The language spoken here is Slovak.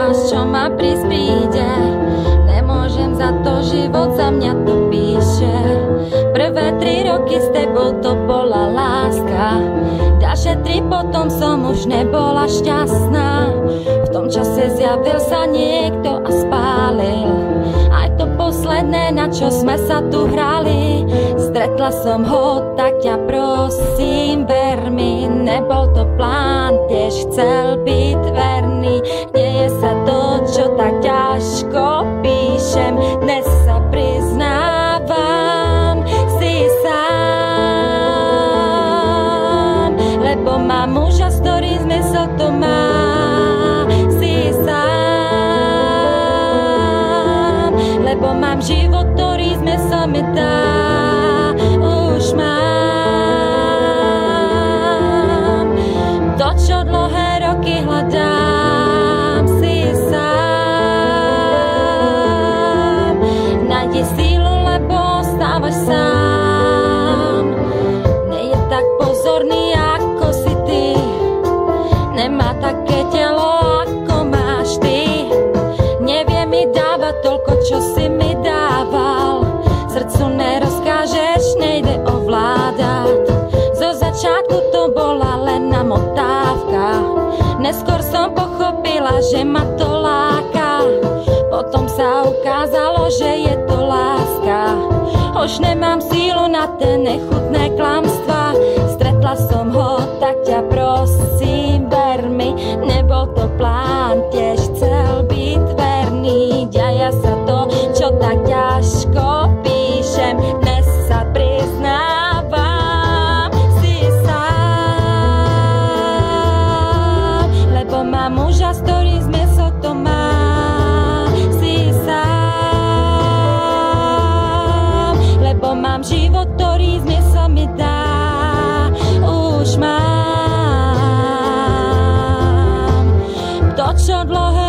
čas, čo ma prispíde. Nemôžem za to, život za mňa to píše. Prvé 3 roky s tebou to bola láska, ďalšie 3 potom som už nebola šťastná. V tom čase zjavil sa niekto a spálil aj to posledné, na čo sme sa tu hrali. Stretla som ho, tak ťa prosím, ver mi, nebol to plán, tiež chcel byť verný. Deje sa to, čo tak ťažko píšem, dnes sa priznávam, si sám, lebo mám muža, s ktorým zmysel to má. Si sám, lebo mám život, ktorý zmysel mi dá. Už mám to, čo dlhé roky hľadám. Si sám, nájdi sílu, lebo ostávaš sám. Nie je tak pozorný, ako si ty, nemá také telo, ako máš ty. Nevie mi dávať toľko, čo si mi dával. Srdcu nerozkážeš, nejde ovládať. Zo začiatku to bola len namotávka, neskôr som pochopila, že ma to láka. Potom sa ukázalo, že je to láska. Už nemám sílu na tie nechutné klamstvá. Stretla som ho, tak ťa prosím, ver mi, nebol to plán, tiež chcel byť verný. Deje sa to, čo tak ťažko píšem, dnes sa priznávam. Si sám, lebo mám muža, s ktorým zmysel to má. Si sám, lebo mám život, ktorý zmysel mi dá. Už mám to, čo dlhé